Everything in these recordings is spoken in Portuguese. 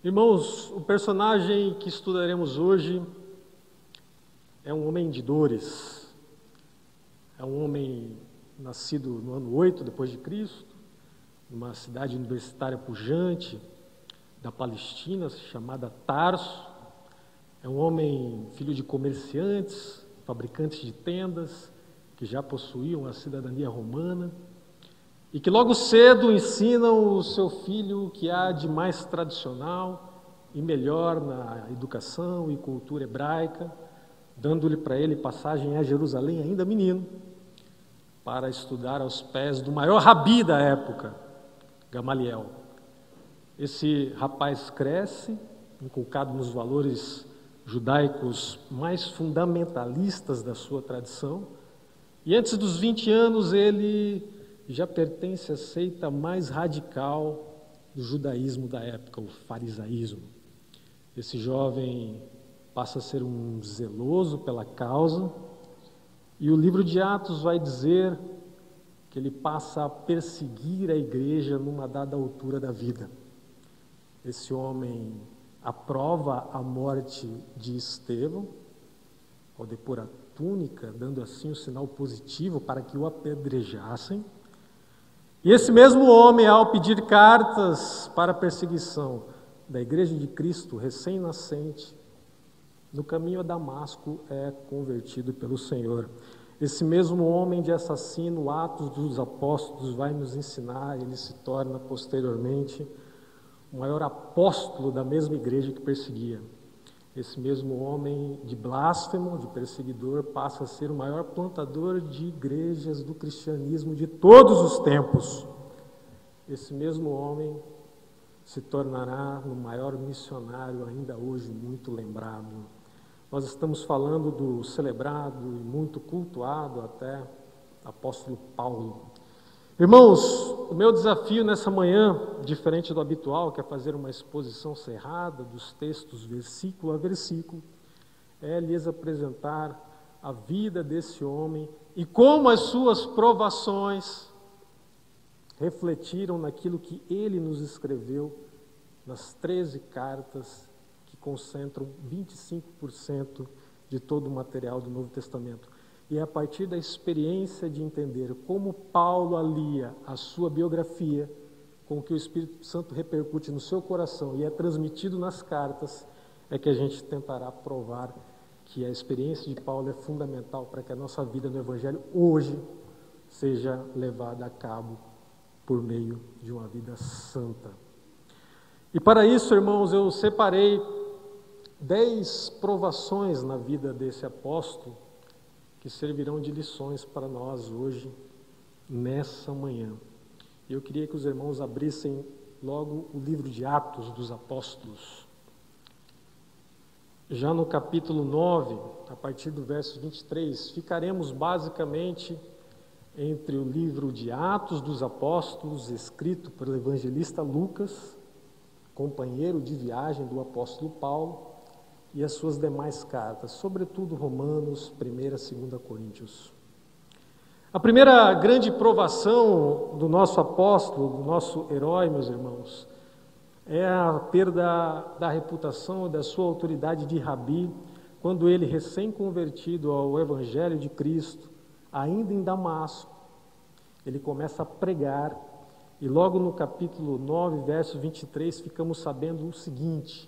Irmãos, o personagem que estudaremos hoje é um homem de dores. É um homem nascido no ano 8 depois de Cristo, numa cidade universitária pujante da Palestina, chamada Tarso. É um homem filho de comerciantes, fabricantes de tendas, que já possuíam a cidadania romana, e que logo cedo ensinam o seu filho o que há de mais tradicional e melhor na educação e cultura hebraica, dando-lhe para ele passagem a Jerusalém ainda menino, para estudar aos pés do maior rabi da época, Gamaliel. Esse rapaz cresce, inculcado nos valores judaicos mais fundamentalistas da sua tradição, e antes dos 20 anos ele já pertence à seita mais radical do judaísmo da época, o farisaísmo. Esse jovem passa a ser um zeloso pela causa, e o livro de Atos vai dizer que ele passa a perseguir a igreja numa dada altura da vida. Esse homem aprova a morte de Estevão, ao depor a túnica, dando assim um sinal positivo para que o apedrejassem. E esse mesmo homem, ao pedir cartas para a perseguição da Igreja de Cristo recém-nascente, no caminho a Damasco é convertido pelo Senhor. Esse mesmo homem de assassino, Atos dos Apóstolos, vai nos ensinar, ele se torna posteriormente o maior apóstolo da mesma igreja que perseguia. Esse mesmo homem de blasfemo, de perseguidor, passa a ser o maior plantador de igrejas do cristianismo de todos os tempos. Esse mesmo homem se tornará o maior missionário ainda hoje muito lembrado. Nós estamos falando do celebrado e muito cultuado até apóstolo Paulo. Irmãos, o meu desafio nessa manhã, diferente do habitual, que é fazer uma exposição cerrada dos textos versículo a versículo, é lhes apresentar a vida desse homem e como as suas provações refletiram naquilo que ele nos escreveu nas 13 cartas que concentram 25% de todo o material do Novo Testamento. E é a partir da experiência de entender como Paulo alia a sua biografia com o que o Espírito Santo repercute no seu coração e é transmitido nas cartas, é que a gente tentará provar que a experiência de Paulo é fundamental para que a nossa vida no Evangelho hoje seja levada a cabo por meio de uma vida santa. E para isso, irmãos, eu separei 10 provações na vida desse apóstolo que servirão de lições para nós hoje, nessa manhã. Eu queria que os irmãos abrissem logo o livro de Atos dos Apóstolos. Já no capítulo 9, a partir do verso 23, ficaremos basicamente entre o livro de Atos dos Apóstolos, escrito pelo evangelista Lucas, companheiro de viagem do apóstolo Paulo, e as suas demais cartas, sobretudo Romanos, 1ª e 2ª Coríntios. A primeira grande provação do nosso apóstolo, do nosso herói, meus irmãos, é a perda da reputação, da sua autoridade de rabi, quando ele, recém-convertido ao Evangelho de Cristo, ainda em Damasco, ele começa a pregar, e logo no capítulo 9, verso 23, ficamos sabendo o seguinte: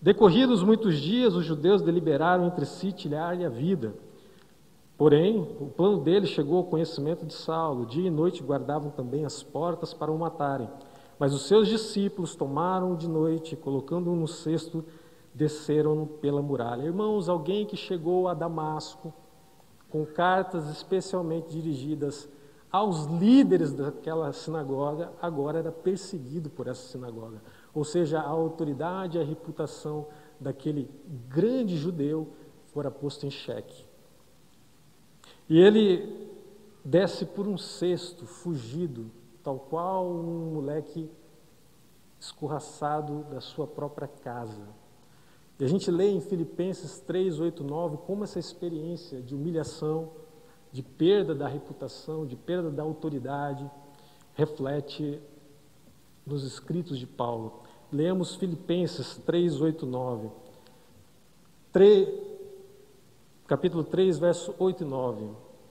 decorridos muitos dias, os judeus deliberaram entre si tirar-lhe a vida. Porém, o plano dele chegou ao conhecimento de Saulo. Dia e noite guardavam também as portas para o matarem. Mas os seus discípulos tomaram-o de noite e, colocando-o no cesto, desceram-no pela muralha. Irmãos, alguém que chegou a Damasco com cartas especialmente dirigidas aos líderes daquela sinagoga, agora era perseguido por essa sinagoga. Ou seja, a autoridade e a reputação daquele grande judeu fora posta em xeque. E ele desce por um cesto, fugido, tal qual um moleque escorraçado da sua própria casa. E a gente lê em Filipenses 3, 8, 9, como essa experiência de humilhação, de perda da reputação, de perda da autoridade, reflete nos escritos de Paulo. Leamos Filipenses 3, 8 e 9. Capítulo 3, verso 8 e 9.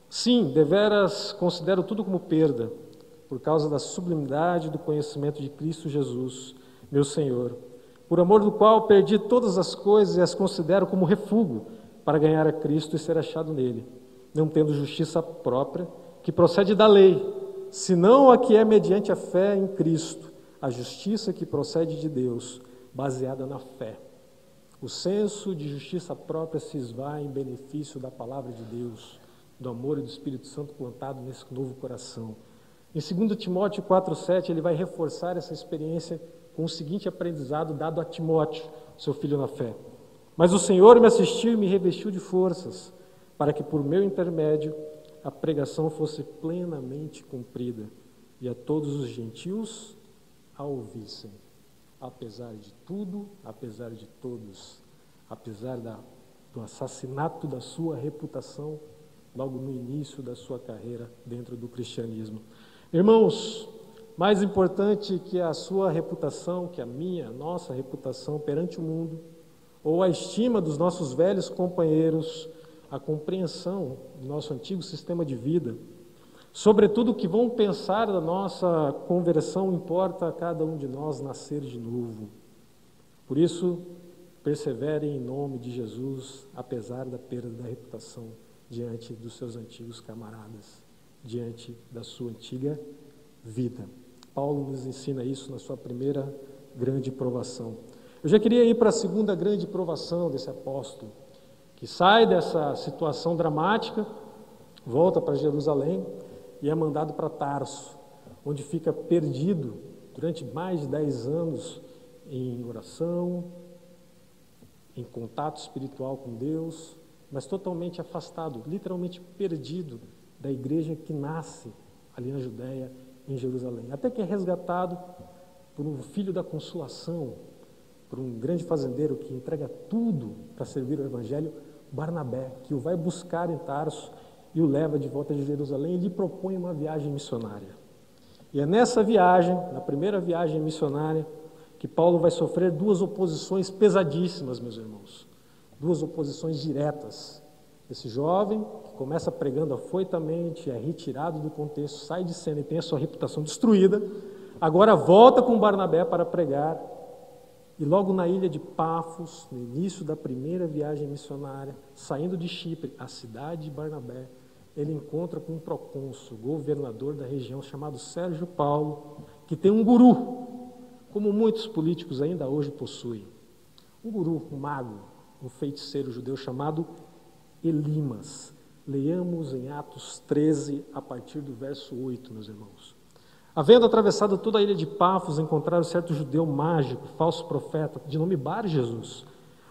Sim, deveras considero tudo como perda, por causa da sublimidade do conhecimento de Cristo Jesus, meu Senhor, por amor do qual perdi todas as coisas e as considero como refúgio para ganhar a Cristo e ser achado nele, não tendo justiça própria, que procede da lei, senão a que é mediante a fé em Cristo, a justiça que procede de Deus, baseada na fé. O senso de justiça própria se esvai em benefício da palavra de Deus, do amor e do Espírito Santo plantado nesse novo coração. Em 2 Timóteo 4,7, ele vai reforçar essa experiência com o seguinte aprendizado dado a Timóteo, seu filho na fé. Mas o Senhor me assistiu e me revestiu de forças, para que por meu intermédio a pregação fosse plenamente cumprida e a todos os gentios a ouvissem. Apesar de tudo, apesar de todos, apesar do assassinato da sua reputação, logo no início da sua carreira dentro do cristianismo. Irmãos, mais importante que a sua reputação, que a minha, nossa reputação perante o mundo, ou a estima dos nossos velhos companheiros, a compreensão do nosso antigo sistema de vida, sobretudo o que vão pensar da nossa conversão, importa a cada um de nós nascer de novo. Por isso, perseverem em nome de Jesus, apesar da perda da reputação diante dos seus antigos camaradas, diante da sua antiga vida. Paulo nos ensina isso na sua primeira grande provação. Eu já queria ir para a segunda grande provação desse apóstolo, que sai dessa situação dramática, volta para Jerusalém e é mandado para Tarso, onde fica perdido durante mais de 10 anos em oração, em contato espiritual com Deus, mas totalmente afastado, literalmente perdido da igreja que nasce ali na Judéia, em Jerusalém. Até que é resgatado por um filho da consolação, por um grande fazendeiro que entrega tudo para servir o evangelho, Barnabé, que o vai buscar em Tarso e o leva de volta de Jerusalém e lhe propõe uma viagem missionária. E é nessa viagem, na primeira viagem missionária, que Paulo vai sofrer duas oposições pesadíssimas, meus irmãos. Duas oposições diretas. Esse jovem, que começa pregando afoitamente, é retirado do contexto, sai de cena e tem a sua reputação destruída, agora volta com Barnabé para pregar, e logo na ilha de Pafos, no início da primeira viagem missionária, saindo de Chipre, a cidade de Barnabé, ele encontra com um procônsul, governador da região, chamado Sérgio Paulo, que tem um guru, como muitos políticos ainda hoje possuem. Um guru, um mago, um feiticeiro judeu chamado Elimas. Leiamos em Atos 13, a partir do verso 8, meus irmãos. Havendo atravessado toda a ilha de Pafos, encontraram certo judeu mágico, falso profeta, de nome Bar-Jesus,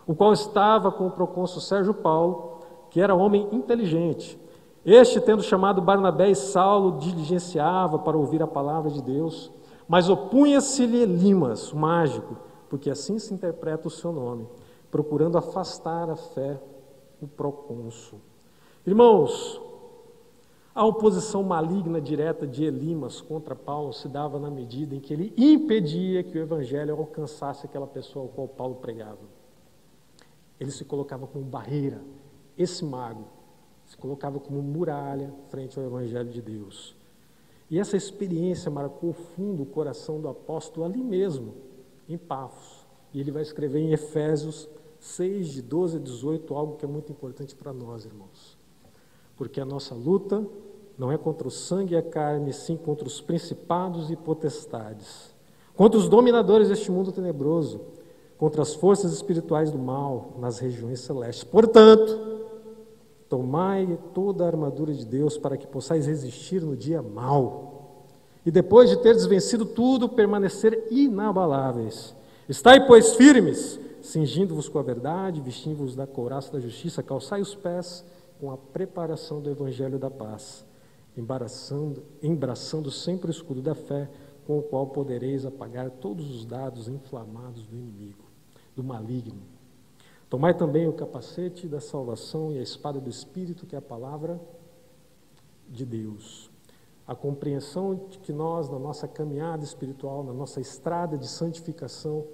o qual estava com o procônsul Sérgio Paulo, que era homem inteligente. Este, tendo chamado Barnabé e Saulo, diligenciava para ouvir a palavra de Deus, mas opunha-se-lhe Elimas, o mágico, porque assim se interpreta o seu nome, procurando afastar a fé o procônsul. Irmãos, a oposição maligna direta de Elimas contra Paulo se dava na medida em que ele impedia que o evangelho alcançasse aquela pessoa ao qual Paulo pregava. Ele se colocava como barreira. Esse mago se colocava como muralha frente ao evangelho de Deus. E essa experiência marcou fundo o coração do apóstolo ali mesmo, em Pafos. E ele vai escrever em Efésios 6, de 12 a 18, algo que é muito importante para nós, irmãos. Porque a nossa luta não é contra o sangue e a carne, sim contra os principados e potestades, contra os dominadores deste mundo tenebroso, contra as forças espirituais do mal nas regiões celestes. Portanto, tomai toda a armadura de Deus para que possais resistir no dia mau. E depois de teres vencido tudo, permanecer inabaláveis. Estai, pois, firmes, cingindo-vos com a verdade, vestindo-vos da couraça da justiça, calçai os pés com a preparação do evangelho da paz, embraçando sempre o escudo da fé, com o qual podereis apagar todos os dardos inflamados do inimigo, do maligno. Tomai também o capacete da salvação e a espada do Espírito, que é a palavra de Deus. a compreensão de que nós, na nossa caminhada espiritual, na nossa estrada de santificação,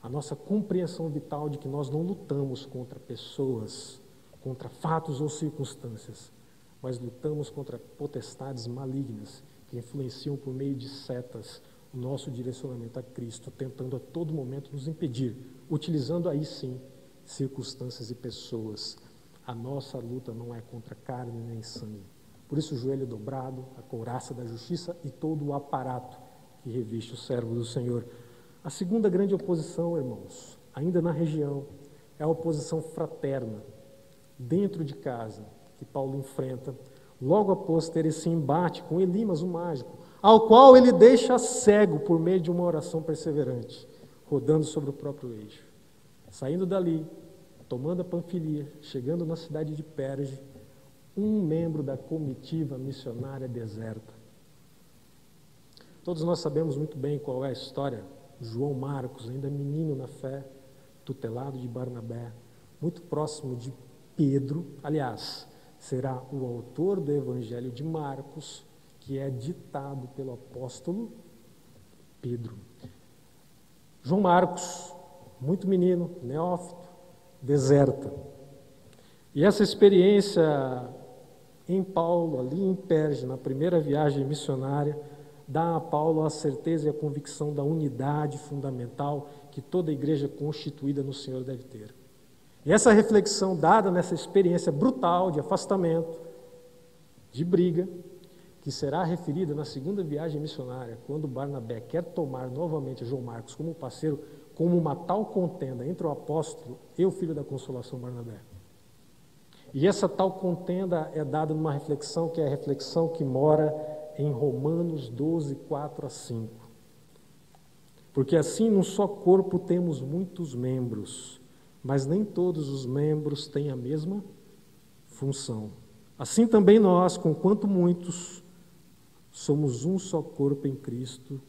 a nossa compreensão vital de que nós não lutamos contra pessoas, contra fatos ou circunstâncias, mas lutamos contra potestades malignas que influenciam por meio de setas o nosso direcionamento a Cristo, tentando a todo momento nos impedir, utilizando aí sim circunstâncias e pessoas. A nossa luta não é contra carne nem sangue. Por isso o joelho dobrado, a couraça da justiça e todo o aparato que reviste o servo do Senhor. A segunda grande oposição, irmãos, ainda na região, é a oposição fraterna, dentro de casa, que Paulo enfrenta, logo após ter esse embate com Elimas, o mágico, ao qual ele deixa cego por meio de uma oração perseverante, rodando sobre o próprio eixo. Saindo dali, tomando a Panfilia, chegando na cidade de Perge, um membro da comitiva missionária deserta. Todos nós sabemos muito bem qual é a história. João Marcos, ainda menino na fé, tutelado de Barnabé, muito próximo de Pedro, aliás, será o autor do Evangelho de Marcos, que é ditado pelo apóstolo Pedro. João Marcos, muito menino, neófito, deserta. E essa experiência em Paulo, ali em Perge, na primeira viagem missionária, dá a Paulo a certeza e a convicção da unidade fundamental que toda igreja constituída no Senhor deve ter. E essa reflexão dada nessa experiência brutal de afastamento, de briga, que será referida na segunda viagem missionária, quando Barnabé quer tomar novamente João Marcos como parceiro, como uma tal contenda entre o apóstolo e o filho da consolação Barnabé. E essa tal contenda é dada numa reflexão que é a reflexão que mora em Romanos 12, 4 a 5. Porque assim num só corpo temos muitos membros, mas nem todos os membros têm a mesma função. Assim também nós, conquanto muitos, somos um só corpo em Cristo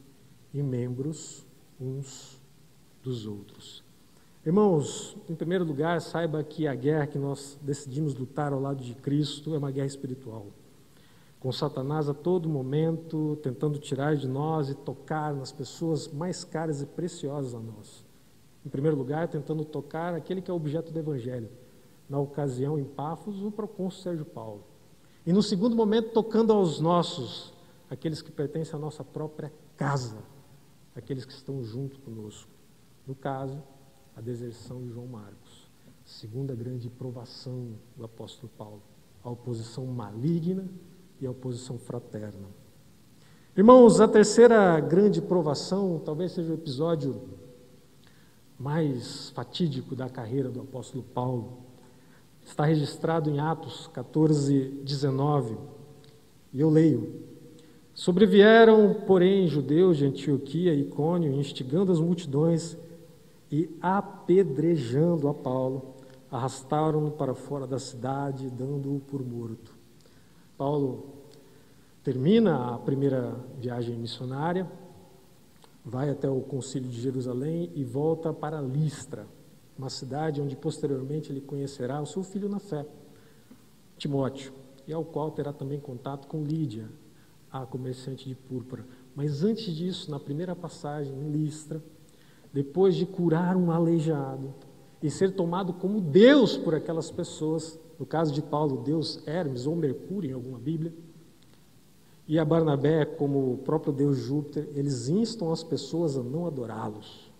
e membros uns dos outros. Irmãos, em primeiro lugar, saiba que a guerra que nós decidimos lutar ao lado de Cristo é uma guerra espiritual. Com Satanás a todo momento, tentando tirar de nós e tocar nas pessoas mais caras e preciosas a nós. Em primeiro lugar, tentando tocar aquele que é objeto do Evangelho. Na ocasião, em Pafos, o procônsul Sérgio Paulo. E no segundo momento, tocando aos nossos, aqueles que pertencem à nossa própria casa, aqueles que estão junto conosco. No caso, a deserção de João Marcos. Segunda grande provação do apóstolo Paulo. A oposição maligna e a oposição fraterna. Irmãos, a terceira grande provação, talvez seja o episódio mais fatídico da carreira do apóstolo Paulo. Está registrado em Atos 14, 19, e eu leio: Sobrevieram, porém, judeus de Antioquia e Icônio, instigando as multidões e apedrejando a Paulo, arrastaram-no para fora da cidade, dando-o por morto. Paulo termina a primeira viagem missionária, vai até o Concílio de Jerusalém e volta para Listra, uma cidade onde posteriormente ele conhecerá o seu filho na fé, Timóteo, e ao qual terá também contato com Lídia, a comerciante de púrpura. Mas antes disso, na primeira passagem em Listra, depois de curar um aleijado e ser tomado como Deus por aquelas pessoas, no caso de Paulo, Deus Hermes ou Mercúrio em alguma Bíblia, e a Barnabé como o próprio Deus Júpiter, eles instam as pessoas a não adorá-los.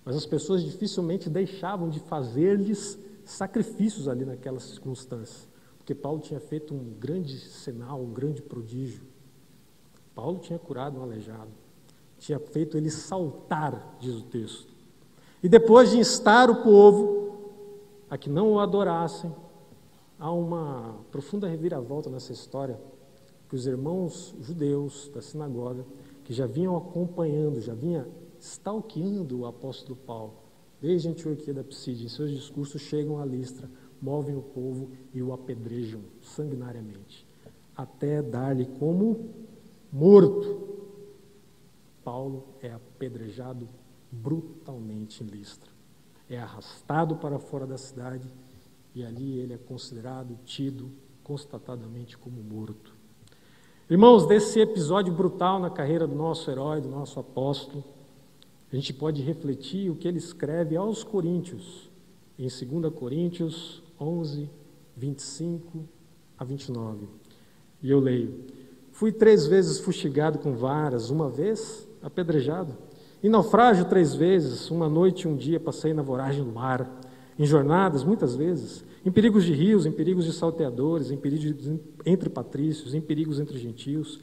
Mas as pessoas dificilmente deixavam de fazer-lhes sacrifícios ali naquelas circunstâncias, porque Paulo tinha feito um grande sinal, um grande prodígio. Paulo tinha curado um aleijado, tinha feito ele saltar, diz o texto. E depois de instar o povo a que não o adorassem, há uma profunda reviravolta nessa história, que os irmãos judeus da sinagoga, que já vinham acompanhando, já vinham stalkeando o apóstolo Paulo, desde a Antioquia da Psídia, em seus discursos chegam a Listra, movem o povo e o apedrejam sanguinariamente, até dar-lhe como morto. Paulo é apedrejado brutalmente em Listra, é arrastado para fora da cidade e ali ele é considerado, tido, constatadamente como morto. Irmãos, desse episódio brutal na carreira do nosso herói, do nosso apóstolo, a gente pode refletir o que ele escreve aos Coríntios, em 2 Coríntios 11, 25 a 29. E eu leio: fui 3 vezes fustigado com varas, 1 vez apedrejado. Em naufrágio 3 vezes, 1 noite e 1 dia passei na voragem do mar. Em jornadas, muitas vezes, em perigos de rios, em perigos de salteadores, em perigos entre patrícios, em perigos entre gentios,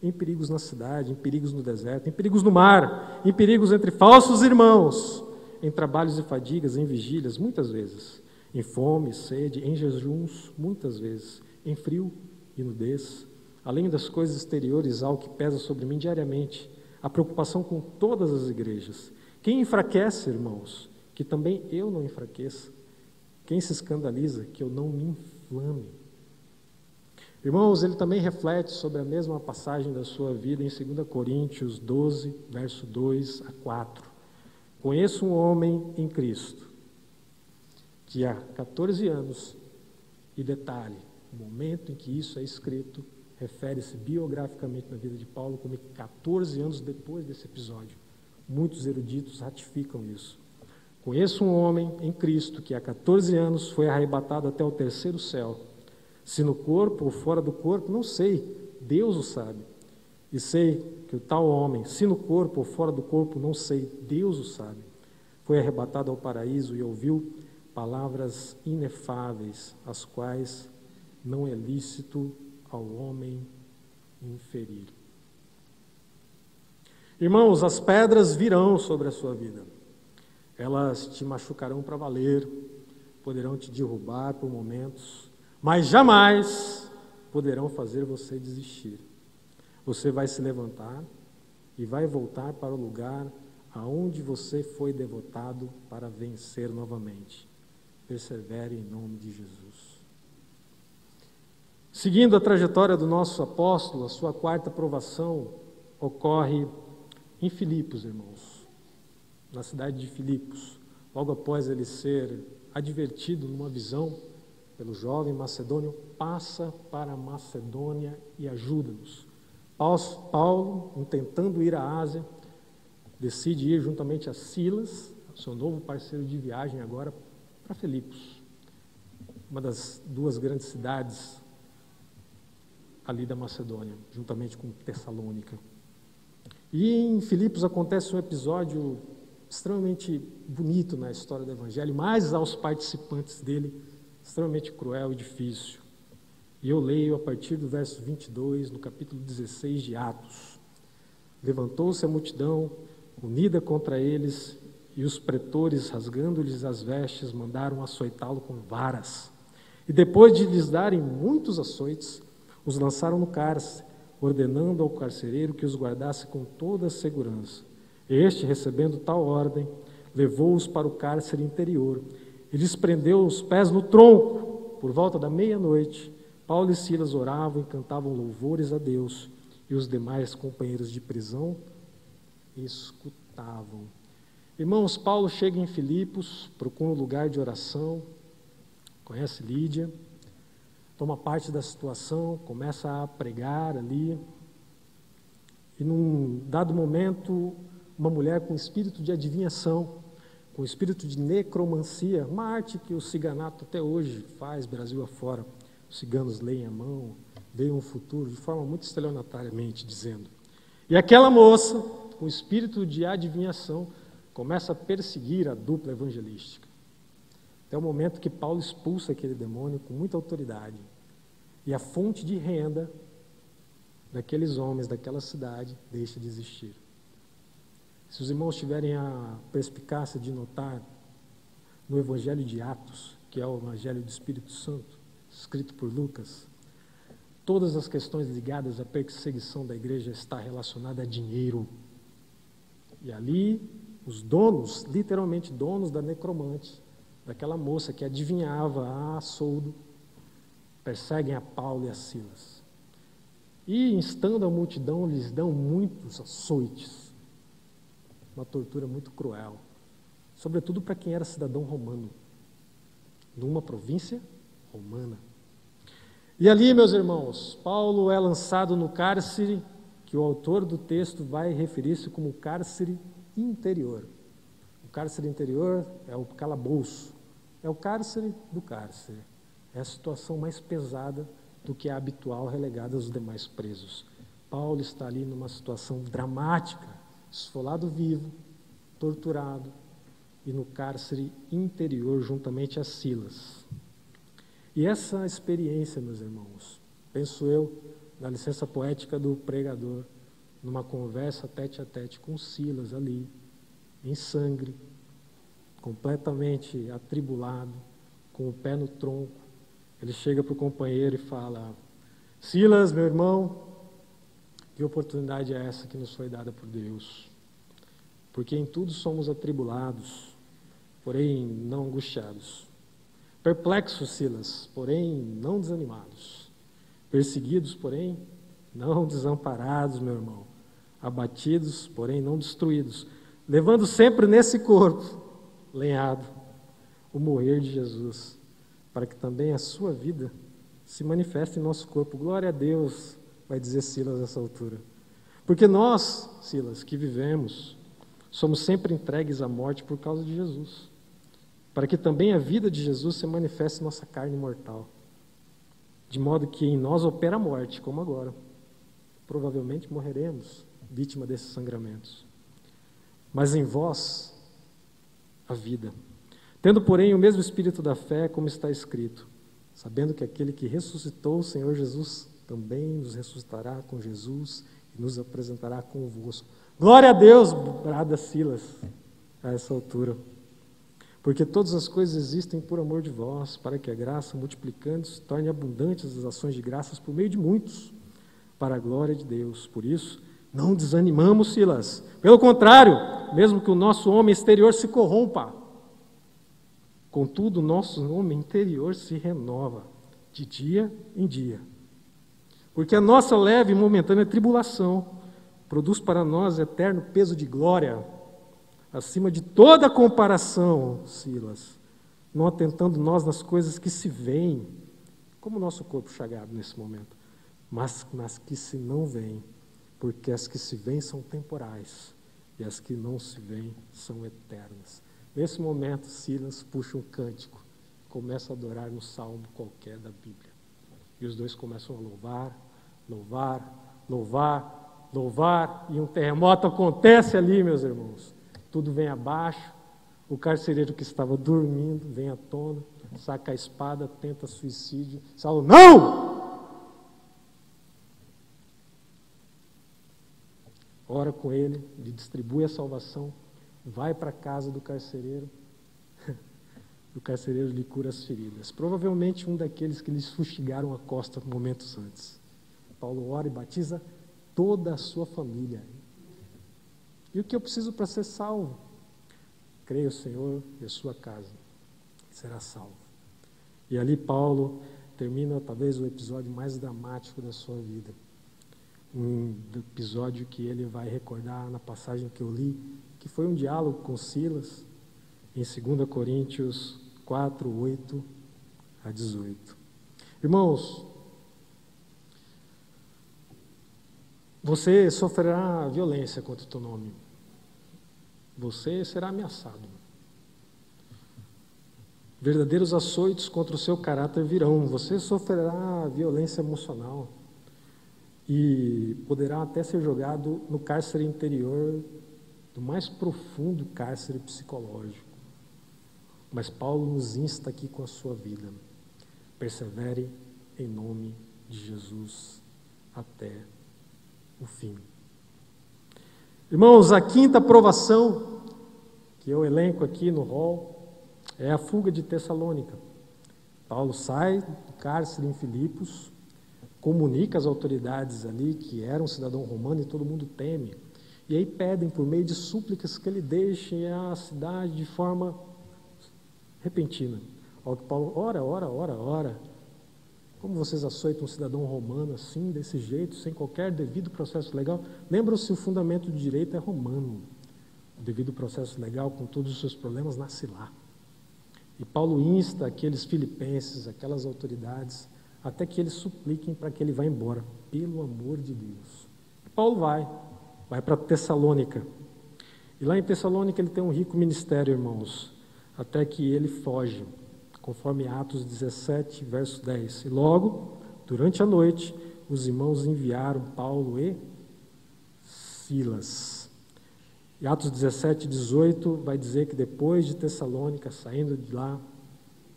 em perigos na cidade, em perigos no deserto, em perigos no mar, em perigos entre falsos irmãos, em trabalhos e fadigas, em vigílias, muitas vezes, em fome, sede, em jejuns, muitas vezes, em frio e nudez, além das coisas exteriores, algo que pesa sobre mim diariamente, a preocupação com todas as igrejas. Quem enfraquece, irmãos, que também eu não enfraqueça. Quem se escandaliza, que eu não me inflame. Irmãos, ele também reflete sobre a mesma passagem da sua vida em 2 Coríntios 12, verso 2 a 4. Conheço um homem em Cristo, que há 14 anos, e detalhe, o momento em que isso é escrito, refere-se biograficamente na vida de Paulo como 14 anos depois desse episódio. Muitos eruditos ratificam isso. Conheço um homem em Cristo que há 14 anos foi arrebatado até o 3º céu. Se no corpo ou fora do corpo, não sei, Deus o sabe. E sei que o tal homem, se no corpo ou fora do corpo, não sei, Deus o sabe. Foi arrebatado ao paraíso e ouviu palavras inefáveis, as quais não é lícito ao homem inferir. Irmãos, as pedras virão sobre a sua vida. Elas te machucarão para valer, poderão te derrubar por momentos, mas jamais poderão fazer você desistir. Você vai se levantar e vai voltar para o lugar aonde você foi devotado para vencer novamente. Persevere em nome de Jesus. Seguindo a trajetória do nosso apóstolo, a sua 4ª provação ocorre em Filipos, irmãos. Na cidade de Filipos, logo após ele ser advertido numa visão pelo jovem macedônio, passa para a Macedônia e ajuda-nos. Paulo, tentando ir à Ásia, decide ir juntamente a Silas, seu novo parceiro de viagem agora, para Filipos, uma das 2 grandes cidades ali da Macedônia, juntamente com Tessalônica. E em Filipos acontece um episódio extremamente bonito na história do Evangelho, mas aos participantes dele, extremamente cruel e difícil. E eu leio a partir do verso 22, no capítulo 16 de Atos. Levantou-se a multidão, unida contra eles, e os pretores, rasgando-lhes as vestes, mandaram açoitá-lo com varas. E depois de lhes darem muitos açoites, os lançaram no cárcere, ordenando ao carcereiro que os guardasse com toda a segurança. Este, recebendo tal ordem, levou-os para o cárcere interior e lhes prendeu os pés no tronco. Por volta da meia-noite, Paulo e Silas oravam e cantavam louvores a Deus, e os demais companheiros de prisão escutavam. Irmãos, Paulo chega em Filipos, procura um lugar de oração, conhece Lídia, toma parte da situação, começa a pregar ali, e num dado momento, uma mulher com espírito de adivinhação, com espírito de necromancia, uma arte que o ciganato até hoje faz, Brasil afora. Os ciganos leem a mão, veem um futuro de forma muito estelionatariamente, dizendo. E aquela moça, com espírito de adivinhação, começa a perseguir a dupla evangelística. Até o momento que Paulo expulsa aquele demônio com muita autoridade. E a fonte de renda daqueles homens, daquela cidade, deixa de existir. Se os irmãos tiverem a perspicácia de notar no Evangelho de Atos, que é o Evangelho do Espírito Santo, escrito por Lucas, todas as questões ligadas à perseguição da igreja está relacionada a dinheiro. E ali, os donos, literalmente donos da necromante, daquela moça que adivinhava a soldo, perseguem a Paulo e a Silas. E, instando a multidão, lhes dão muitos açoites. Uma tortura muito cruel, sobretudo para quem era cidadão romano, numa província romana. E ali, meus irmãos, Paulo é lançado no cárcere, que o autor do texto vai referir-se como cárcere interior. O cárcere interior é o calabouço, é o cárcere do cárcere. É a situação mais pesada do que é habitual relegada aos demais presos. Paulo está ali numa situação dramática, esfolado vivo, torturado, e no cárcere interior, juntamente a Silas. E essa experiência, meus irmãos, penso eu, na licença poética do pregador, numa conversa tete a tete com Silas ali, em sangue, completamente atribulado, com o pé no tronco, ele chega para o companheiro e fala: Silas, meu irmão, que oportunidade é essa que nos foi dada por Deus? Porque em tudo somos atribulados, porém não angustiados. Perplexos, Silas, porém não desanimados. Perseguidos, porém não desamparados, meu irmão. Abatidos, porém não destruídos. Levando sempre nesse corpo, lenhado, o morrer de Jesus, para que também a sua vida se manifeste em nosso corpo. Glória a Deus, vai dizer Silas nessa altura. Porque nós, Silas, que vivemos, somos sempre entregues à morte por causa de Jesus, para que também a vida de Jesus se manifeste em nossa carne mortal, de modo que em nós opera a morte, como agora. Provavelmente morreremos, vítima desses sangramentos. Mas em vós, a vida. Tendo, porém, o mesmo espírito da fé, como está escrito, sabendo que aquele que ressuscitou o Senhor Jesus também nos ressuscitará com Jesus e nos apresentará convosco. Glória a Deus, brada Silas, a essa altura. Porque todas as coisas existem por amor de vós, para que a graça, multiplicando-se, torne abundantes as ações de graças por meio de muitos, para a glória de Deus. Por isso, não desanimamos, Silas. Pelo contrário, mesmo que o nosso homem exterior se corrompa, contudo, o nosso homem interior se renova de dia em dia. Porque a nossa leve e momentânea tribulação produz para nós eterno peso de glória, acima de toda comparação, Silas, não atentando nós nas coisas que se veem, como o nosso corpo chagado nesse momento, mas que se não veem, porque as que se veem são temporais, e as que não se veem são eternas. Nesse momento, Silas puxa um cântico, começa a adorar no salmo qualquer da Bíblia. E os dois começam a louvar, louvar, louvar, louvar, e um terremoto acontece ali, meus irmãos. Tudo vem abaixo, o carcereiro que estava dormindo vem à tona, saca a espada, tenta suicídio. Saulo, não! Ora com ele, lhe distribui a salvação, vai para a casa do carcereiro, o carcereiro lhe cura as feridas. Provavelmente um daqueles que lhes fustigaram a costa momentos antes. Paulo ora e batiza toda a sua família. E o que eu preciso para ser salvo? Creia o Senhor e a sua casa será salvo. E ali Paulo termina talvez o episódio mais dramático da sua vida. Um episódio que ele vai recordar na passagem que eu li, que foi um diálogo com Silas, em 2 Coríntios 4, 8 a 18. Irmãos, você sofrerá violência contra o teu nome. Você será ameaçado. Verdadeiros açoites contra o seu caráter virão. Você sofrerá violência emocional e poderá até ser jogado no cárcere interior, do mais profundo cárcere psicológico. Mas Paulo nos insta aqui com a sua vida. Persevere em nome de Jesus até o fim. Irmãos, a quinta provação que eu elenco aqui no rol é a fuga de Tessalônica. Paulo sai do cárcere em Filipos, comunica às autoridades ali que era um cidadão romano e todo mundo teme. E aí pedem por meio de súplicas que ele deixe a cidade de forma repentina. Ao que Paulo, ora. Como vocês açoitam um cidadão romano assim, desse jeito, sem qualquer devido processo legal? Lembram-se, o fundamento do direito é romano. O devido processo legal, com todos os seus problemas, nasce lá. E Paulo insta aqueles filipenses, aquelas autoridades, até que eles supliquem para que ele vá embora, pelo amor de Deus. Paulo vai para Tessalônica. E lá em Tessalônica ele tem um rico ministério, irmãos, até que ele foge, conforme Atos 17, verso 10. E logo, durante a noite, os irmãos enviaram Paulo e Silas. E Atos 17, 18 vai dizer que depois de Tessalônica, saindo de lá,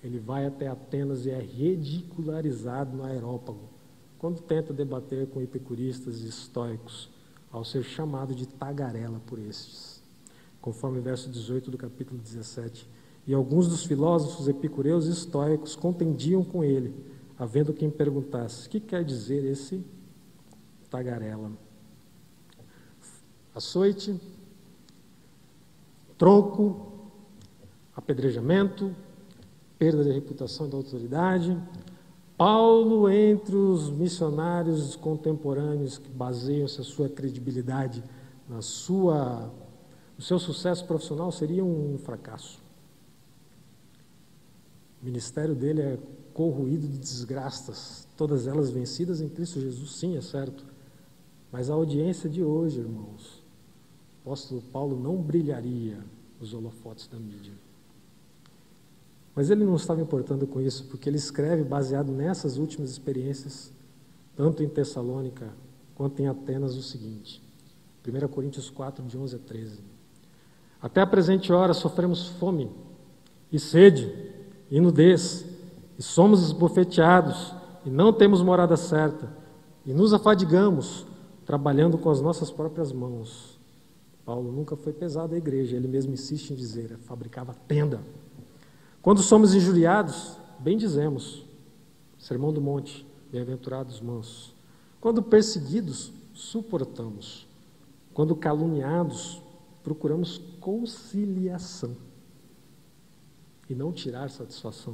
ele vai até Atenas e é ridicularizado no Areópago, quando tenta debater com epicuristas e estoicos, ao ser chamado de tagarela por estes, conforme o verso 18 do capítulo 17. E alguns dos filósofos epicureus e estoicos contendiam com ele, havendo quem perguntasse: o que quer dizer esse tagarela? Açoite, tronco, apedrejamento, perda de reputação e da autoridade. Paulo, entre os missionários contemporâneos que baseiam-se a sua credibilidade no seu sucesso profissional, seria um fracasso. O ministério dele é corroído de desgraças, todas elas vencidas em Cristo Jesus, sim, é certo. Mas a audiência de hoje, irmãos, o apóstolo Paulo não brilharia os holofotes da mídia. Mas ele não estava importando com isso, porque ele escreve baseado nessas últimas experiências, tanto em Tessalônica quanto em Atenas, o seguinte: 1 Coríntios 4, de 11 a 13. Até a presente hora sofremos fome e sede e nudez, e somos esbofeteados, e não temos morada certa, e nos afadigamos, trabalhando com as nossas próprias mãos. Paulo nunca foi pesado à igreja, ele mesmo insiste em dizer, fabricava tenda. Quando somos injuriados, bem dizemos, Sermão do Monte, bem-aventurados mansos. Quando perseguidos, suportamos. Quando caluniados, procuramos conciliação e não tirar satisfação.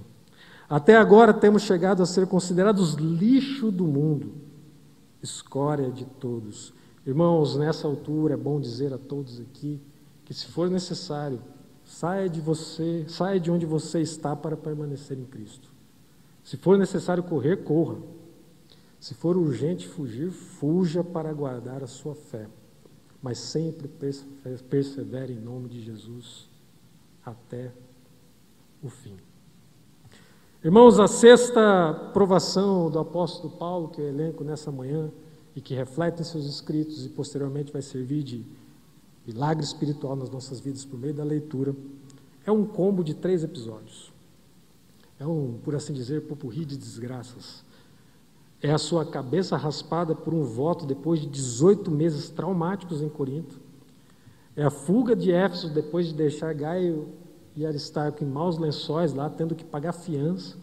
Até agora temos chegado a ser considerados lixo do mundo, escória de todos. Irmãos, nessa altura é bom dizer a todos aqui que, se for necessário, saia de onde você está para permanecer em Cristo. Se for necessário correr, corra. Se for urgente fugir, fuja para guardar a sua fé. Mas sempre persevere em nome de Jesus até o fim. Irmãos, a sexta provação do apóstolo Paulo, que eu elenco nessa manhã, e que reflete em seus escritos e posteriormente vai servir de milagre espiritual nas nossas vidas por meio da leitura, é um combo de 3 episódios. É por assim dizer, popurrí de desgraças. É a sua cabeça raspada por um voto depois de 18 meses traumáticos em Corinto. É a fuga de Éfeso depois de deixar Gaio e Aristarco em maus lençóis lá, tendo que pagar fiança.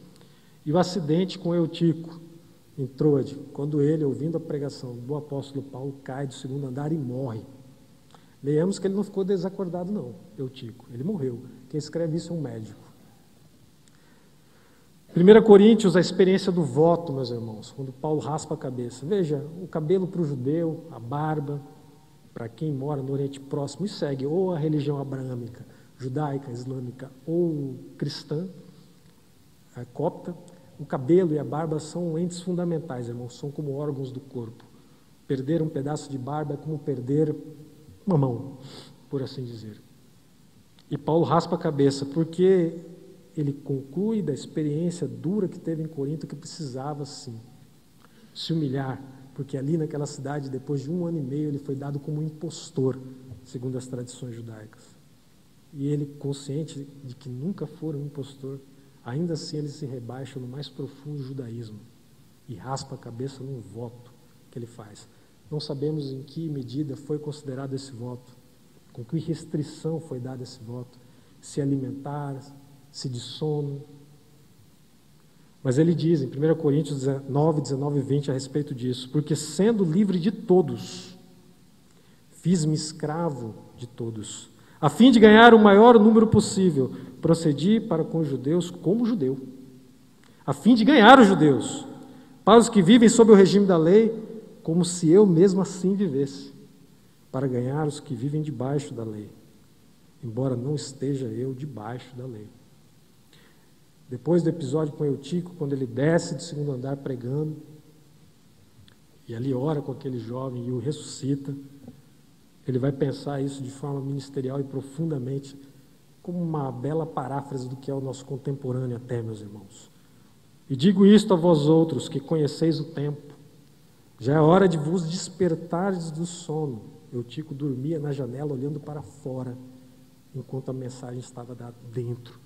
E o acidente com Eutico em Troade, quando ele, ouvindo a pregação do apóstolo Paulo, cai do 2º andar e morre. Leiamos que ele não ficou desacordado não, Eutico, ele morreu. Quem escreve isso é um médico. 1 Coríntios, a experiência do voto, meus irmãos, quando Paulo raspa a cabeça. Veja, o cabelo para o judeu, a barba, para quem mora no Oriente Próximo e segue ou a religião abraâmica, judaica, islâmica ou cristã, a copta, o cabelo e a barba são entes fundamentais, irmãos, são como órgãos do corpo. Perder um pedaço de barba é como perder uma mão, por assim dizer. E Paulo raspa a cabeça, porque ele conclui da experiência dura que teve em Corinto, que precisava, sim, se humilhar, porque ali naquela cidade, depois de 1 ano e meio, ele foi dado como impostor, segundo as tradições judaicas. E ele, consciente de que nunca foi um impostor, ainda assim ele se rebaixa no mais profundo judaísmo e raspa a cabeça num voto que ele faz. Não sabemos em que medida foi considerado esse voto, com que restrição foi dado esse voto, se alimentar, se de sono. Mas ele diz em 1 Coríntios 9, 19 e 20 a respeito disso: porque sendo livre de todos, fiz-me escravo de todos, a fim de ganhar o maior número possível. Procedi para com os judeus como judeu, a fim de ganhar os judeus, para os que vivem sob o regime da lei, como se eu mesmo assim vivesse, para ganhar os que vivem debaixo da lei, embora não esteja eu debaixo da lei. Depois do episódio com Eutico, quando ele desce do segundo andar pregando, e ali ora com aquele jovem e o ressuscita, ele vai pensar isso de forma ministerial e profundamente, como uma bela paráfrase do que é o nosso contemporâneo até, meus irmãos. E digo isto a vós outros, que conheceis o tempo. Já é hora de vos despertares do sono. Eutico dormia na janela, olhando para fora, enquanto a mensagem estava dentro.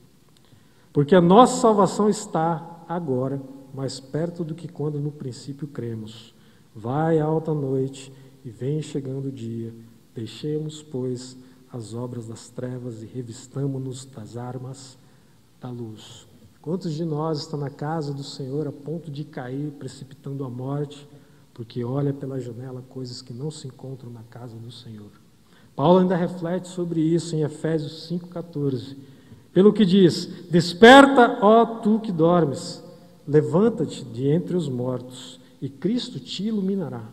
Porque a nossa salvação está, agora, mais perto do que quando no princípio cremos. Vai alta noite e vem chegando o dia. Deixemos, pois, as obras das trevas e revistamo-nos das armas da luz. Quantos de nós estão na casa do Senhor a ponto de cair, precipitando a morte, porque olha pela janela coisas que não se encontram na casa do Senhor? Paulo ainda reflete sobre isso em Efésios 5,14. Pelo que diz: desperta, ó tu que dormes, levanta-te de entre os mortos, e Cristo te iluminará.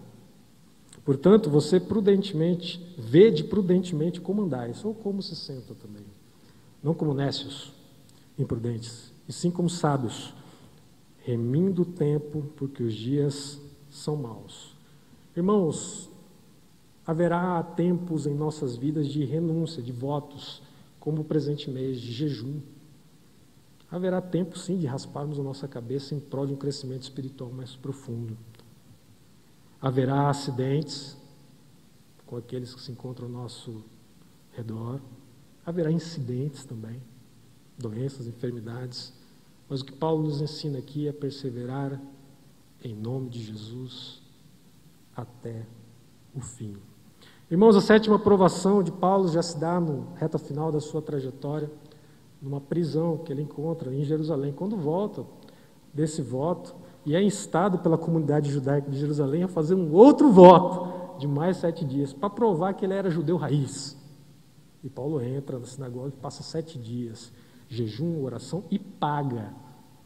Portanto, você prudentemente, vede prudentemente como andais, ou como se senta também, não como nécios, imprudentes, e sim como sábios, remindo o tempo, porque os dias são maus. Irmãos, haverá tempos em nossas vidas de renúncia, de votos, como o presente mês, de jejum. Haverá tempo, sim, de rasparmos a nossa cabeça em prol de um crescimento espiritual mais profundo. Haverá acidentes com aqueles que se encontram ao nosso redor. Haverá incidentes também, doenças, enfermidades. Mas o que Paulo nos ensina aqui é perseverar em nome de Jesus até o fim. Irmãos, a sétima provação de Paulo já se dá na reta final da sua trajetória, numa prisão que ele encontra em Jerusalém. Quando volta desse voto, e é instado pela comunidade judaica de Jerusalém a fazer um outro voto de mais 7 dias, para provar que ele era judeu raiz. E Paulo entra na sinagoga e passa 7 dias, jejum, oração, e paga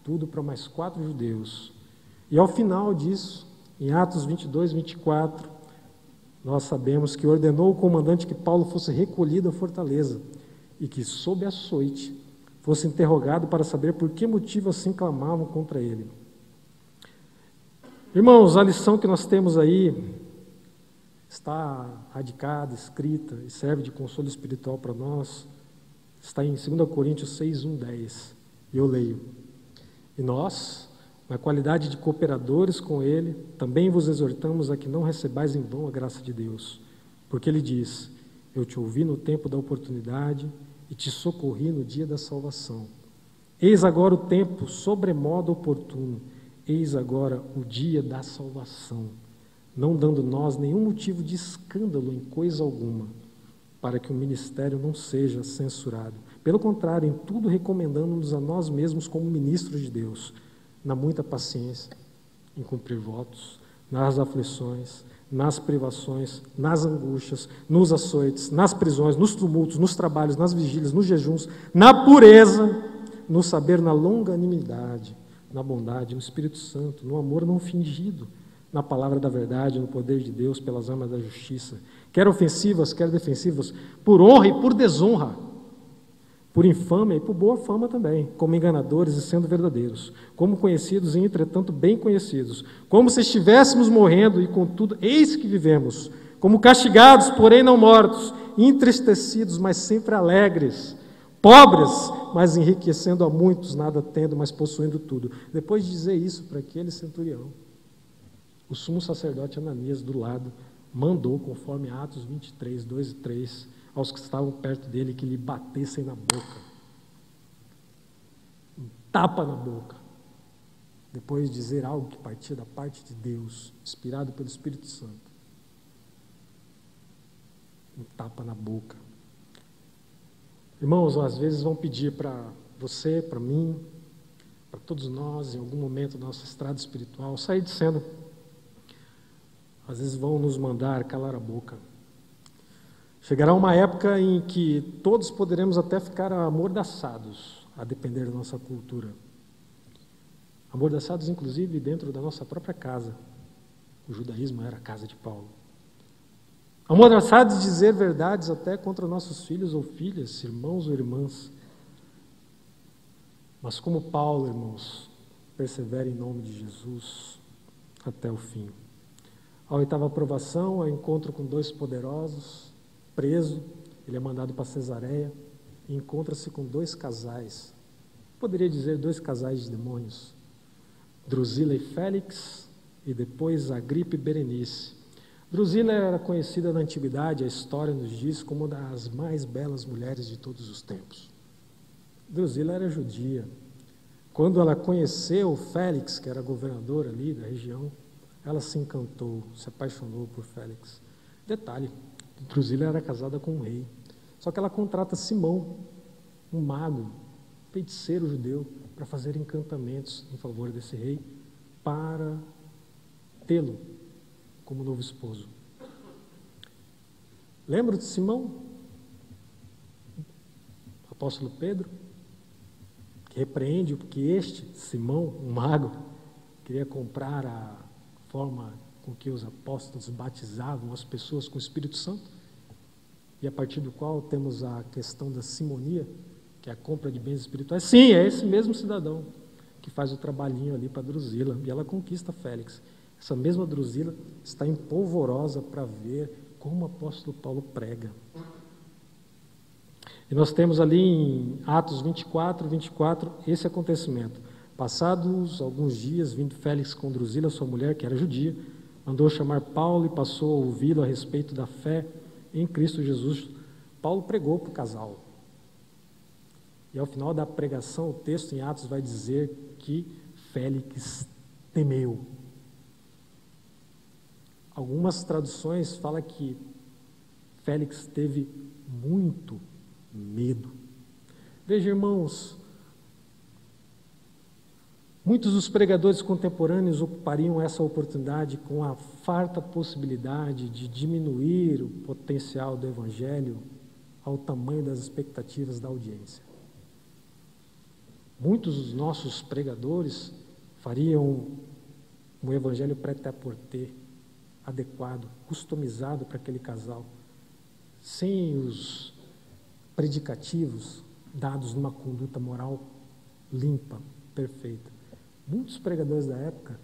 tudo para mais 4 judeus. E ao final disso, em Atos 22, 24, nós sabemos que ordenou o comandante que Paulo fosse recolhido à fortaleza e que, sob açoite, fosse interrogado para saber por que motivo assim clamavam contra ele. Irmãos, a lição que nós temos aí está radicada, escrita e serve de consolo espiritual para nós. Está em 2 Coríntios 6, 1, 10. E eu leio: e nós, na qualidade de cooperadores com ele, também vos exortamos a que não recebais em vão a graça de Deus. Porque ele diz: eu te ouvi no tempo da oportunidade e te socorri no dia da salvação. Eis agora o tempo sobremodo oportuno, eis agora o dia da salvação, não dando nós nenhum motivo de escândalo em coisa alguma, para que o ministério não seja censurado. Pelo contrário, em tudo recomendando-nos a nós mesmos como ministros de Deus, na muita paciência, em cumprir votos, nas aflições, nas privações, nas angústias, nos açoites, nas prisões, nos tumultos, nos trabalhos, nas vigílias, nos jejuns, na pureza, no saber, na longanimidade, na bondade, no Espírito Santo, no amor não fingido, na palavra da verdade, no poder de Deus, pelas armas da justiça, quer ofensivas, quer defensivas, por honra e por desonra, por infâmia e por boa fama também, como enganadores e sendo verdadeiros, como conhecidos e, entretanto, bem conhecidos, como se estivéssemos morrendo e, contudo, eis que vivemos, como castigados, porém não mortos, entristecidos, mas sempre alegres, pobres, mas enriquecendo a muitos, nada tendo, mas possuindo tudo. Depois de dizer isso para aquele centurião, o sumo sacerdote Ananias, do lado, mandou, conforme Atos 23, 2 e 3, aos que estavam perto dele, que lhe batessem na boca. Um tapa na boca. Depois de dizer algo que partia da parte de Deus, inspirado pelo Espírito Santo. Um tapa na boca. Irmãos, às vezes vão pedir para você, para mim, para todos nós, em algum momento da nossa estrada espiritual, sair de cena. Às vezes vão nos mandar calar a boca. Chegará uma época em que todos poderemos até ficar amordaçados, a depender da nossa cultura. Amordaçados, inclusive, dentro da nossa própria casa. O judaísmo era a casa de Paulo. Amordaçados de dizer verdades até contra nossos filhos ou filhas, irmãos ou irmãs. Mas como Paulo, irmãos, persevera em nome de Jesus até o fim. A oitava aprovação, é o encontro com dois poderosos, preso, ele é mandado para Cesareia e encontra-se com dois casais, poderia dizer dois casais de demônios, Drusila e Félix, e depois Agripa e Berenice. Drusila era conhecida na antiguidade, a história nos diz, como uma das mais belas mulheres de todos os tempos. Drusila era judia. Quando ela conheceu Félix, que era governador ali da região, ela se encantou, se apaixonou por Félix. Detalhe, Drusila era casada com um rei. Só que ela contrata Simão, um mago, feiticeiro judeu, para fazer encantamentos em favor desse rei, para tê-lo como novo esposo. Lembra de Simão? O apóstolo Pedro, que repreende porque este, Simão, um mago, queria comprar a forma com que os apóstolos batizavam as pessoas com o Espírito Santo, e a partir do qual temos a questão da simonia, que é a compra de bens espirituais. Sim, é esse mesmo cidadão que faz o trabalhinho ali para Drusila, e ela conquista Félix. Essa mesma Drusila está empolvorosa para ver como o apóstolo Paulo prega. E nós temos ali em Atos 24, esse acontecimento. Passados alguns dias, vindo Félix com Drusila, sua mulher, que era judia, mandou chamar Paulo e passou a ouvi-lo a respeito da fé em Cristo Jesus. Paulo pregou para o casal. E ao final da pregação, o texto em Atos vai dizer que Félix temeu. Algumas traduções falam que Félix teve muito medo. Veja, irmãos, muitos dos pregadores contemporâneos ocupariam essa oportunidade com a farta possibilidade de diminuir o potencial do Evangelho ao tamanho das expectativas da audiência. Muitos dos nossos pregadores fariam um Evangelho prêt-à-porter, adequado, customizado para aquele casal, sem os predicativos dados numa conduta moral limpa, perfeita. Muitos pregadores da época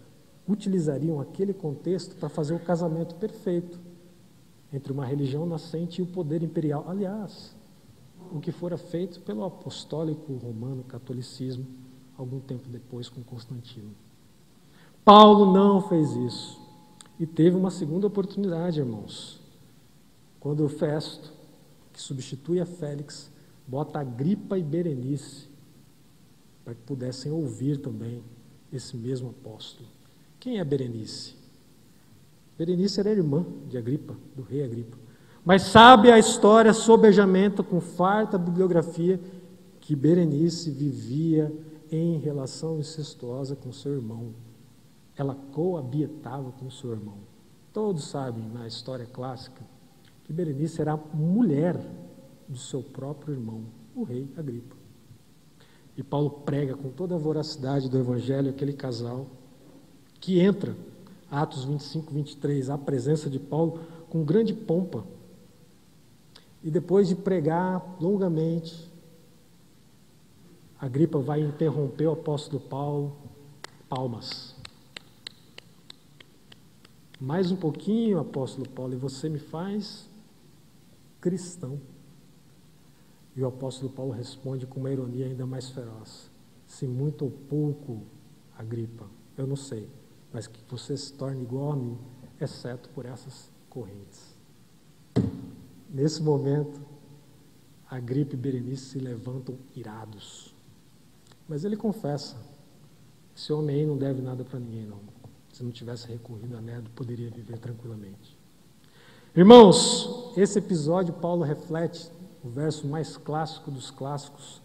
utilizariam aquele contexto para fazer o casamento perfeito entre uma religião nascente e o poder imperial. Aliás, o que fora feito pelo apostólico romano catolicismo algum tempo depois com Constantino. Paulo não fez isso e teve uma segunda oportunidade, irmãos, quando o Festo, que substitui a Félix, bota Agripa e Berenice para que pudessem ouvir também esse mesmo apóstolo. Quem é Berenice? Berenice era irmã de Agripa, do rei Agripa. Mas sabe a história sobejamente, com farta bibliografia, que Berenice vivia em relação incestuosa com seu irmão. Ela coabitava com seu irmão. Todos sabem, na história clássica, que Berenice era mulher do seu próprio irmão, o rei Agripa. E Paulo prega com toda a voracidade do Evangelho aquele casal que entra, Atos 25, 23, à presença de Paulo com grande pompa. E depois de pregar longamente, Agripa vai interromper o apóstolo Paulo, palmas. Mais um pouquinho, apóstolo Paulo, e você me faz cristão. E o apóstolo Paulo responde com uma ironia ainda mais feroz: se muito ou pouco, Agripa, eu não sei, mas que você se torne igual a mim, exceto por essas correntes. Nesse momento, Agripa e Berenice se levantam irados. Mas ele confessa: esse homem aí não deve nada para ninguém, não. Se não tivesse recorrido a Nedo, poderia viver tranquilamente. Irmãos, esse episódio Paulo reflete o verso mais clássico dos clássicos,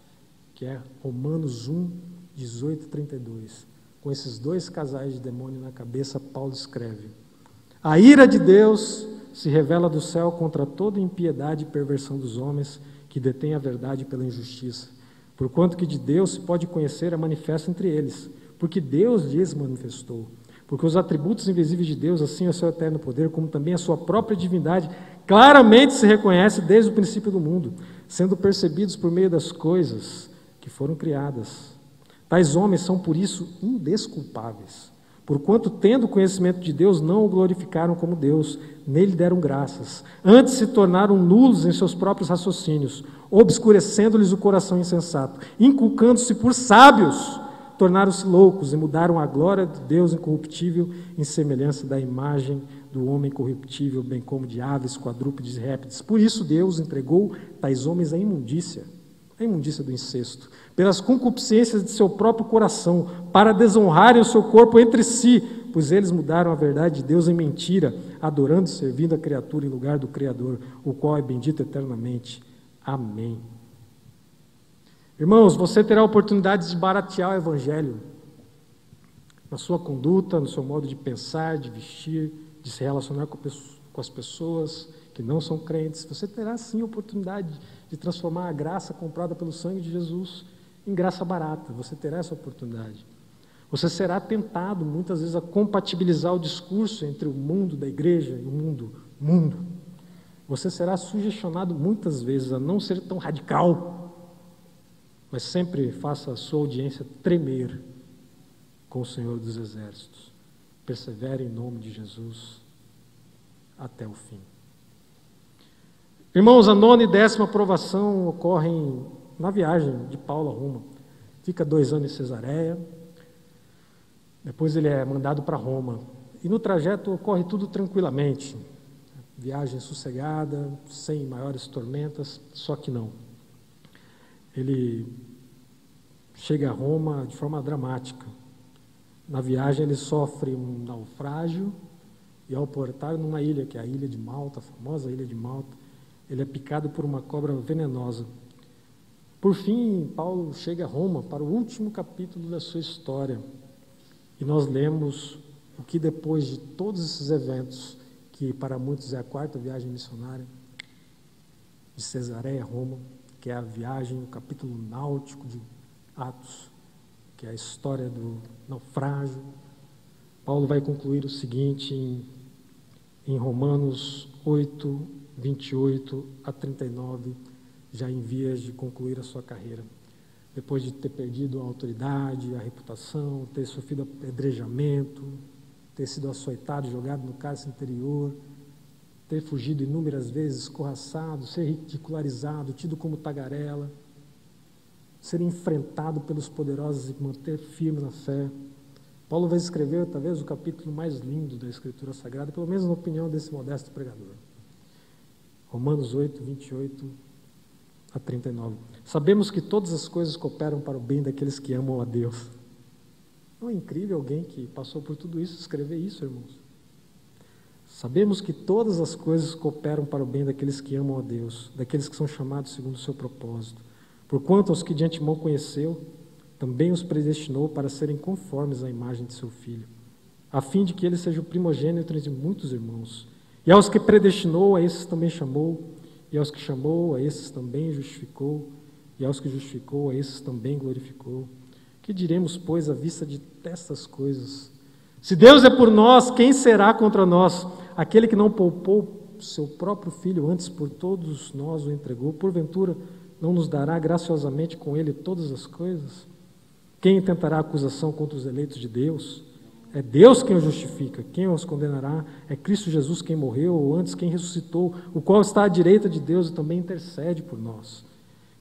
que é Romanos 1, 18 e 32. Com esses dois casais de demônio na cabeça, Paulo escreve: a ira de Deus se revela do céu contra toda impiedade e perversão dos homens que detêm a verdade pela injustiça. Porquanto que de Deus se pode conhecer é manifesto entre eles, porque Deus lhes manifestou. Porque os atributos invisíveis de Deus, assim o seu eterno poder, como também a sua própria divindade, claramente se reconhece desde o princípio do mundo, sendo percebidos por meio das coisas que foram criadas, Tais homens são, por isso, indesculpáveis, porquanto, tendo conhecimento de Deus, não o glorificaram como Deus, nele deram graças. Antes se tornaram nulos em seus próprios raciocínios, obscurecendo-lhes o coração insensato. Inculcando-se por sábios, tornaram-se loucos e mudaram a glória de Deus incorruptível em semelhança da imagem do homem corruptível, bem como de aves, quadrúpedes e répteis. Por isso Deus entregou tais homens à imundícia do incesto, pelas concupiscências de seu próprio coração, para desonrarem o seu corpo entre si, pois eles mudaram a verdade de Deus em mentira, adorando e servindo a criatura em lugar do Criador, o qual é bendito eternamente. Amém. Irmãos, você terá oportunidades de baratear o Evangelho na sua conduta, no seu modo de pensar, de vestir, de se relacionar com as pessoas que não são crentes. Você terá sim a oportunidade de transformar a graça comprada pelo sangue de Jesus em graça barata. Você terá essa oportunidade. Você será tentado muitas vezes a compatibilizar o discurso entre o mundo da igreja e o mundo. Você será sugestionado muitas vezes a não ser tão radical, mas sempre faça a sua audiência tremer com o Senhor dos Exércitos. Persevere em nome de Jesus até o fim. Irmãos, a 9ª e 10ª aprovação ocorrem na viagem de Paulo a Roma. Fica 2 anos em Cesareia, depois ele é mandado para Roma. E no trajeto ocorre tudo tranquilamente. Viagem sossegada, sem maiores tormentas, só que não. Ele chega a Roma de forma dramática. Na viagem ele sofre um naufrágio e ao portar numa ilha, que é a ilha de Malta, a famosa ilha de Malta, ele é picado por uma cobra venenosa. Por fim, Paulo chega a Roma para o último capítulo da sua história. E nós lemos o que depois de todos esses eventos, que para muitos é a 4ª viagem missionária, de Cesareia a Roma, que é a viagem, o capítulo náutico de Atos, que é a história do naufrágio. Paulo vai concluir o seguinte em Romanos 8, 28 a 39, já em vias de concluir a sua carreira. Depois de ter perdido a autoridade, a reputação, ter sofrido apedrejamento, ter sido açoitado, jogado no cárcere interior, ter fugido inúmeras vezes, escorraçado, ser ridicularizado, tido como tagarela, ser enfrentado pelos poderosos e manter firme na fé. Paulo vai escrever, talvez, o capítulo mais lindo da Escritura Sagrada, pelo menos na opinião desse modesto pregador. Romanos 8, 28 a 39. Sabemos que todas as coisas cooperam para o bem daqueles que amam a Deus. Não é incrível alguém que passou por tudo isso escrever isso, irmãos? Sabemos que todas as coisas cooperam para o bem daqueles que amam a Deus, daqueles que são chamados segundo o seu propósito. Porquanto aos que de antemão conheceu, também os predestinou para serem conformes à imagem de seu Filho, a fim de que ele seja o primogênito entre muitos irmãos. E aos que predestinou, a esses também chamou, e aos que chamou, a esses também justificou, e aos que justificou, a esses também glorificou. Que diremos, pois, à vista de estas coisas? Se Deus é por nós, quem será contra nós? Aquele que não poupou seu próprio Filho, antes por todos nós o entregou, porventura não nos dará graciosamente com ele todas as coisas? Quem intentará acusação contra os eleitos de Deus? É Deus quem os justifica. Quem os condenará? É Cristo Jesus quem morreu, ou antes quem ressuscitou, o qual está à direita de Deus e também intercede por nós.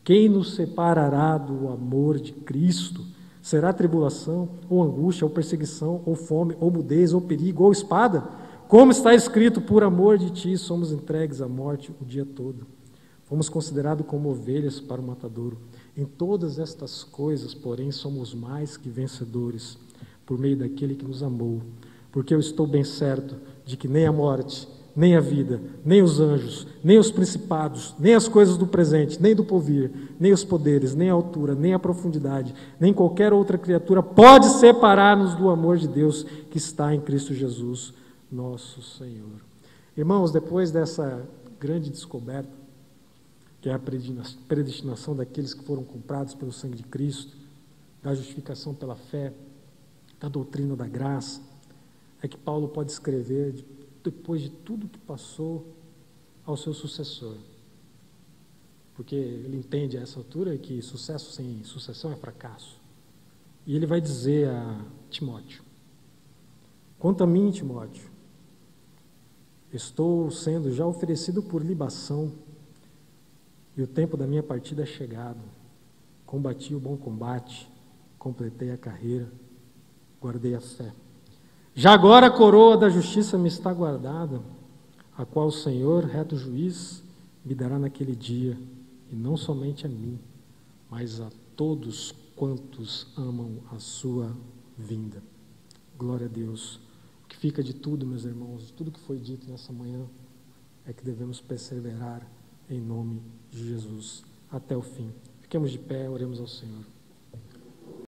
Quem nos separará do amor de Cristo? Será tribulação, ou angústia, ou perseguição, ou fome, ou mudez, ou perigo, ou espada? Como está escrito, por amor de ti somos entregues à morte o dia todo. Fomos considerados como ovelhas para o matadouro. Em todas estas coisas, porém, somos mais que vencedores, por meio daquele que nos amou. Porque eu estou bem certo de que nem a morte, nem a vida, nem os anjos, nem os principados, nem as coisas do presente, nem do porvir, nem os poderes, nem a altura, nem a profundidade, nem qualquer outra criatura pode separar-nos do amor de Deus que está em Cristo Jesus, nosso Senhor. Irmãos, depois dessa grande descoberta, que é a predestinação daqueles que foram comprados pelo sangue de Cristo, da justificação pela fé, da doutrina da graça, é que Paulo pode escrever, depois de tudo que passou, ao seu sucessor. Porque ele entende a essa altura que sucesso sem sucessão é fracasso. E ele vai dizer a Timóteo: quanto a mim, Timóteo, estou sendo já oferecido por libação, e o tempo da minha partida é chegado. Combati o bom combate, completei a carreira, guardei a fé. Já agora a coroa da justiça me está guardada, a qual o Senhor, reto juiz, me dará naquele dia, e não somente a mim, mas a todos quantos amam a sua vinda. Glória a Deus. O que fica de tudo, meus irmãos, de tudo que foi dito nessa manhã, é que devemos perseverar em nome de Jesus até o fim. Fiquemos de pé, oremos ao Senhor.